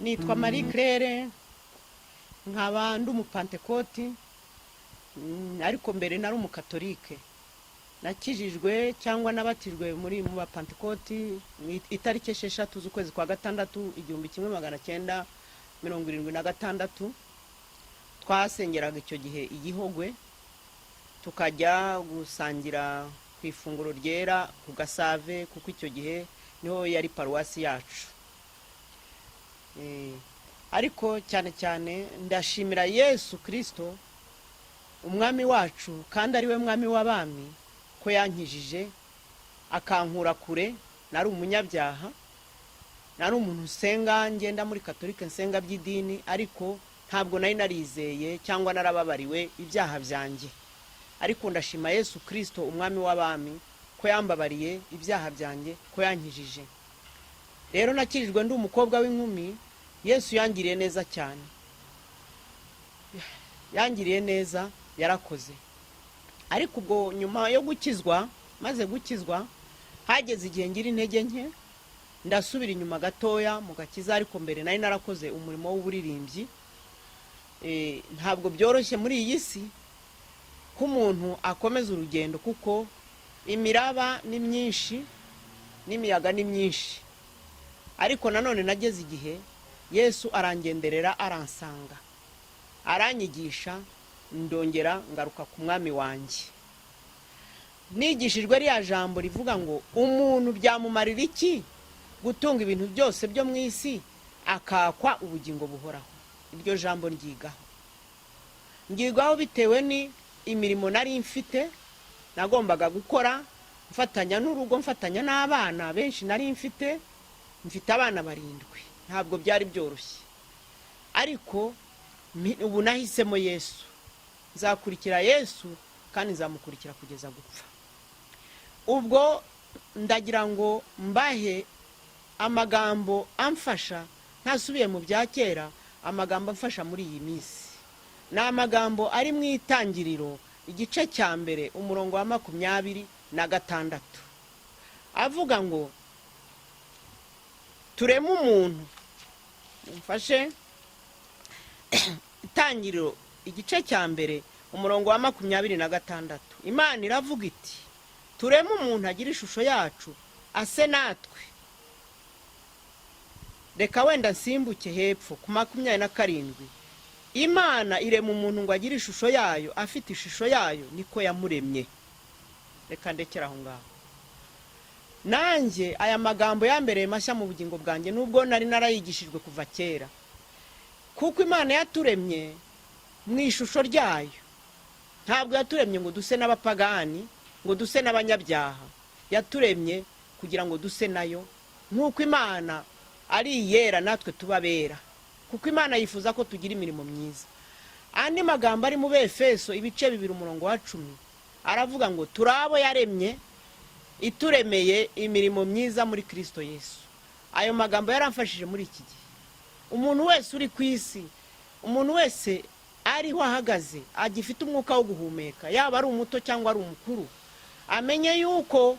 nitwa Marie Claire nkaba ndi umupantekoti ariko mbere nari umukatolike nakijijwe cyangwa nabatijwe muri mu bapantekoti itariki 6 z'ukwezi kwa gatandatu 1976 twasengeraga icyo gihe igihogwe tukajya gusangira ku ifunguro ryera ku Gasave kuko icyo gihe niho yari paruwasi yacu. Ariko cyane cyane ndashimira Yesu Kristo umwami wacu kandi ari we mwami w'abami ko yankijije akankura kure nari umunyabyaha nari umuntu usenga ngenda muri katolike nsenga by'idini ariko ntabwo nari narizeye cyangwa narababariwe ibyaha byanjye ariko ndashima Yesu Kristo umwami w'abami ko yambabariye ibyaha byanjye ko yankijije. Rero nakirijwe ndi umukobwa w'inkumi Yesu yangiriye neza cyane yangiriye neza yarakoze. Ariko ubwo nyuma yo gukizwa maze gukizwa hageze igihe ngira intege nke ndasubira inyuma gatoya mu gakiza ariko mbere nari narakoze umurimo w'uburirimbyi. Ntabwo byoroshye muri iyi si ko umuntu akomeza urugendo kuko imiraba ni myinshi n'imiyaga ni myinshi ariko nanone nageze igihe Yesu arangenderera aransanga aranyigisha ndongera ngaruka ku mwami wanjye. Nigishijwe riya jambo rivuga ngo umuntu byamumarira iki gutunga ibintu byose byo mu isi akakwa ubugingo buhoraho. Iryo jambo ngigaho bitewe ni imirimo nari mfite nagombaga gukora mfatanya n'urugo mfatanya n'abana benshi nari mfite abana 7 ntabwo byari byoroshye ariko ubu nahisemo Yesu nzakurikira Yesu kandi nzamukurikira kugeza gupfa. Ubwo ndagira ngo mbahe amagambo amfasha ntasubiye mu bya kera amagambo amfasha muri iyi minsi na amagambo ari mu itangiriro igice cya mbere umurongo wa 26 avuga ngo tureme umuntu mfashe itangiriro igice cya mbere umurongo wa 26 Imana iravuga iti tureme umuntu agira ishusho yacu ase natwe. Reka wenda nsimbuke hepfo ku 27 Imana irema umuntu ngo agira ishusho yayo afite ishusho yayo niko yamuremye. Reka ndekera aho ngaho. Nanjye aya magambo yambereye mashya mu bugingo bwanjye nubwo nari narayigishijwe kuva kera kuko Imana yaturemye mu ishusho ryayo. Ntabwo yaturemye ngo duse n'abapagani ngo duse n'abanyabyaha yaturemye kugira ngo duse nayo nkuko Imana ari yera natwe tubabera kuko Imana yifuza ko tugira imirimo myiza. Andi magambo ari mu Befeso ibice 2 umurongo wa 10 aravuga ngo turabo yaremye ituremeye imirimo myiza muri Kristo Yesu. Ayo magambo yaramfashije muri iki gihe. Umuntu wese uri ku isi umuntu wese ariho ahagaze agifite umwuka wo guhumeka yaba ari umuto cyangwa ari umukuru amenye yuko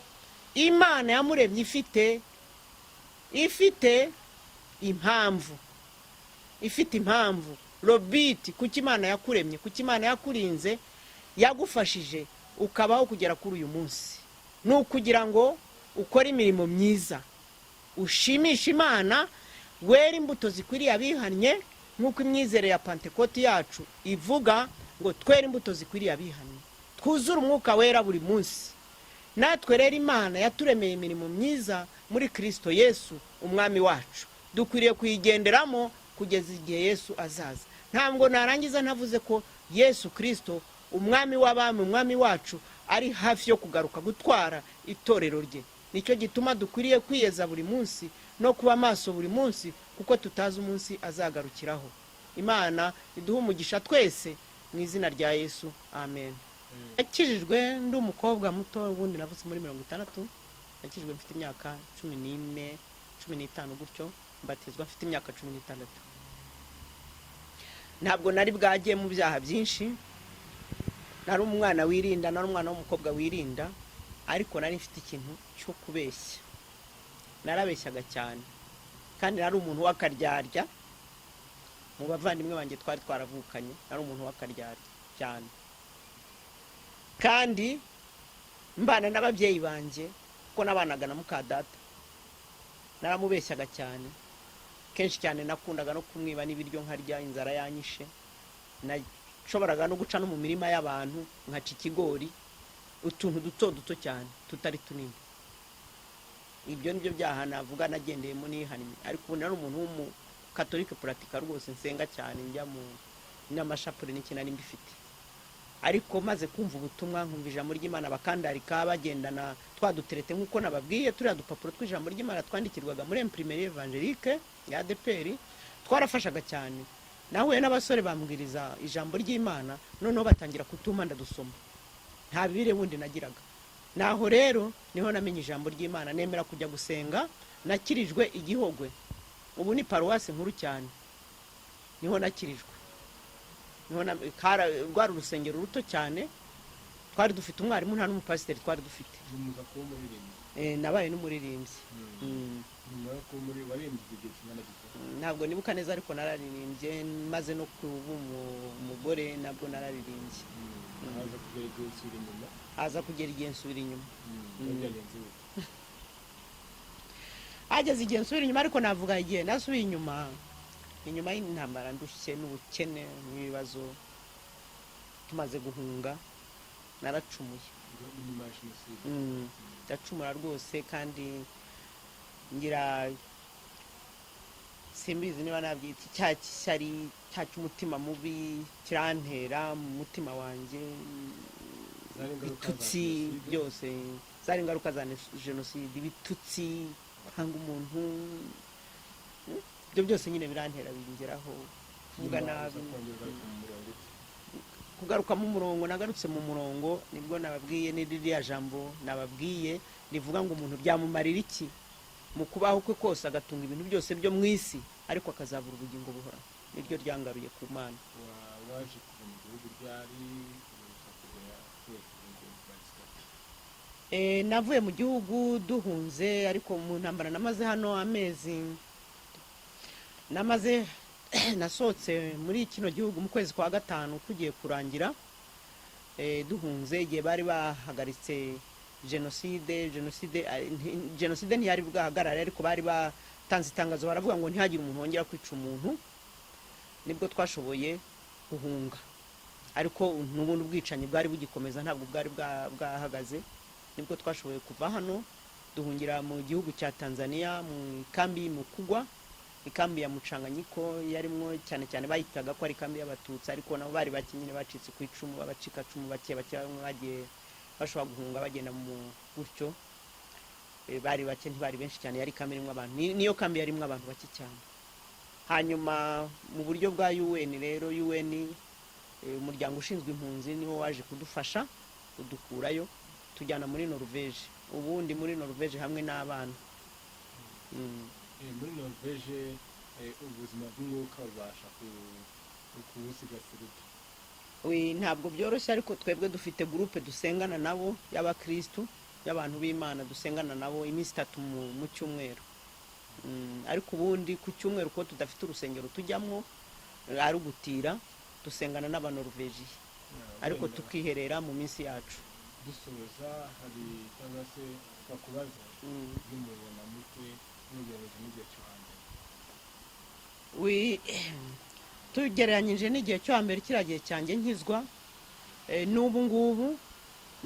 Imana yamuremye ifite impamvu robiti kuki Imana yakuremye kuki Imana yakurinze yagufashije ukabaho kugera kuri uyu munsi nukugira ngo ukore imirimo myiza ushimisha Imana wera imbuto zikwiriye abihannye nkuko imyizere ya Pantekoti yacu ivuga ngo twera imbuto zikwiriye abihannye twuzura umwuka wera buri munsi. Natwe rero Imana yaturemeye imirimo myiza muri Kristo Yesu umwami wacu dukwiriye kuyigenderamo kugeza igihe Yesu azaza. Ntabwo narangiza ntavuze ko Yesu Kristo umwami w'abami umwami wacu ari hafi yo kugaruka gutwara itorero rye. Nicyo gituma dukwiriye kwiyeza buri munsi no kuba maso buri munsi kuko tutazi umunsi azagarukiraho. Imana iduha umugisha twese mu izina rya Yesu amen. Nakijijwe ndi umukobwa muto ubundi navutse muri 60 nakijijwe mfite imyaka 14 15 gutyo mbatizwa mfite imyaka 16. Ntabwo nari bwagiye mu byaha byinshi nari umwana wirinda nari umwana w'umukobwa wirinda ariko nari mfite ikintu cyo kubeshya narabeshyaga cyane kandi nari umuntu w'akaryarya mu bavandimwe banjye twari twaravukanye, ari umuntu w'akaryari cyane, kandi mbana n'ababyeyi banjye kuko nabanaga na muka data, naramubeshyaga cyane, kenshi cyane nakundaga no kumwiba n'ibiryo nkarya, inzara yanyishe, nashoboraga no guca no mu mirima y'abantu nkaca ikigori, utuntu duto duto cyane tutari tunini. Ibyo nibyo byaha navuga nagendeyemo nihannye, ariko ubu nari umuntu w'umukatolike puratika rwose, nsenga cyane, njya mu n'amashapure n'ikinani mbifite. Ariko maze kumva ubutumwa, nkumva ijambo ry'Imana, bakandarika bagendana twaduterete nk'uko nababwiye, turiya dupapuro tw'ijambo ry'Imana twandikirwaga muri imprimerie evangelique ya ADPR, twarafashaga cyane. Nahuye n'abasore bambwiriza ijambo ry'Imana, noneho batangira kutuma ndadusoma, nta bibire wundi nagiraga. Naho rero niho namenye ijambo ry'Imana, nemera kujya gusenga, nakirijwe Igihogwe, ubu ni paruwasi nkuru cyane, niho nakirijwe. Rwari urusengero ruto cyane, twari dufite umwarimu nta n'umupasiteri twari dufite. Nabaye n'umuririmbyi. Ntabwo nibuka neza, ariko nararirimbye, maze no kuba umugore nabwo nararirimbye. Haza kugera igihe nsubira inyuma. Hageze igihe nsubira inyuma, ariko navuga igihe nasubiye inyuma y'intambara, ndushye n'ubukene n'ibibazo, tumaze guhunga, naracumuye. Ndacumura rwose, kandi ngira simbizi niba nabyita icyaha cy'ishyari, cya cy'umutima mubi kirantera mu mutima wanjye, ibitutsi byose, zari ingaruka za jenoside, ibitutsi hanga umuntu, ibyo byose nyine birantera bingeraho, kuvuga nabi, kugaruka mu murongo. Nagarutse mu murongo, nibwo nababwiye n'iriya jambo nababwiye rivuga ngo umuntu byamumarira iki mu kubaho kwe kose agatunga ibintu byose byo mu isi, ariko akazabura ubugingo buhora. Niryo ryangaruye ku Mana. Waje kuva mu gihugu ryari navuye mu gihugu duhunze, ariko mu ntambara namaze hano amezi, nasohotse muri kino gihugu mu kwezi kwa gatanu kugiye kurangira, duhunze igihe bari bahagaritse jenoside ntiyari bwahagarare, ariko bari batanze itangazo baravuga ngo ntihagire umuntu wongera kwica umuntu. Nibwo twashoboye guhunga, ariko n'ubundi ubwicanyi bwari bugikomeza, ntabwo bwari bwahagaze. Nibwo twashoboye kuva hano duhungira mu gihugu cya Tanzania, mu kambi Mukugwa, ikambi ya Mucanganyiko, yarimo cyane cyane bayitaga ko ari kambi y'abatutsi, ariko nabo bari bakinyine bacitse ku icumu, abacikacumu bake bagiye bashobora guhunga bagenda mu gutyo, bari bake, ntibari benshi cyane, yari kambi irimo abantu, niyo kambi yarimo abantu bake cyane. Hanyuma mu buryo bwa UN rero, UN umuryango ushinzwe impunzi niwo waje kudufasha kudukurayo, tujyana muri Norvège. Ubundi muri Norvège hamwe n'abana. Muri Norvège ubuzima bw'umwuka ubasha kubusigasira. Ntabwo byoroshye, ariko twebwe dufite groupe dusengana nabo y'abakristo, y'abantu b'Imana, dusengana nabo iminsi 3 mu cyumweru. Ariko ubundi ku cyumweru ko tudafite urusengero tujyamwo, ari ugutira, dusengana n'Abanorvège, ariko tukiherera mu minsi yacu. Dusoza hari cyangwa se bakubaza n'umubona mutwe n'ugereranyije n'igihe cyo hambere. Tugereranyije n'igihe cyo hambere, kiriya gihe cyanjye nkizwa, n'ubu ngubu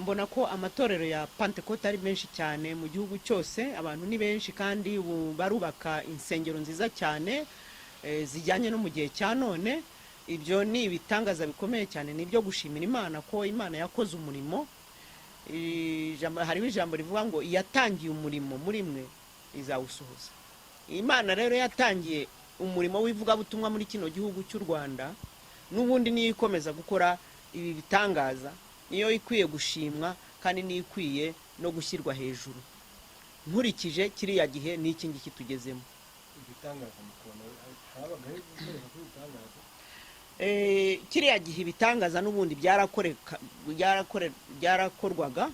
mbona ko amatorero ya Pentecote ari menshi cyane mu gihugu cyose, abantu ni benshi, kandi ubu barubaka insengero nziza cyane zijyanye no mu gihe cya none. Ibyo ni ibitangaza bikomeye cyane, ni ibyo gushimira Imana ko Imana yakoze umurimo. Hariho ijambo rivuga ngo yatangiye umurimo muri mwe izawusohoza. Imana rero yatangiye umurimo w'ivugabutumwa muri kino gihugu cy'u Rwanda, n'ubundi niyo ikomeza gukora ibi bitangaza, niyo ikwiye gushimwa, kandi niyo ikwiye no gushyirwa hejuru. Nkurikije kiriya gihe n'iki ngiki tugezemo. Ibitangaza mu kubona habagaho gukoreka kw'ibitangaza. Kiriya gihe ibitangaza n'ubundi byarakorwaga,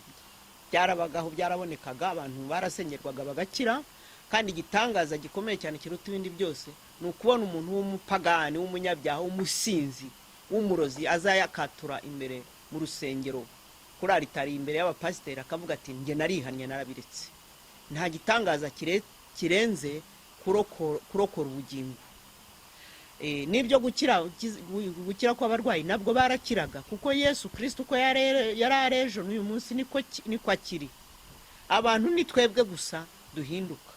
byarabagaho, byarabonekaga, abantu barasengerwaga bagakira, kandi igitangaza gikomeye cyane kiruta ibindi byose ni ukubona umuntu w'umupagani w'umunyabyaha w'umusinzi w'umurozi azayakatura imbere mu rusengero kuri aritari imbere y'abapasiteri akavuga ati njye narihannye narabiretse. Nta gitangaza kirenze kurokora ubugingo. N'ibyo gukira kw'abarwayi nabwo barakiraga, kuko Yesu Kristo uko yari arejo n'uyu munsi niko akiri. Abantu ni twebwe gusa duhinduka,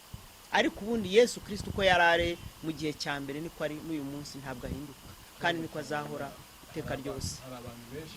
ariko ubundi Yesu Kristo uko yari are mu gihe cya mbere niko ari n'uyu munsi, ntabwo ahinduka kandi niko azahora iteka ryose. Hari abantu benshi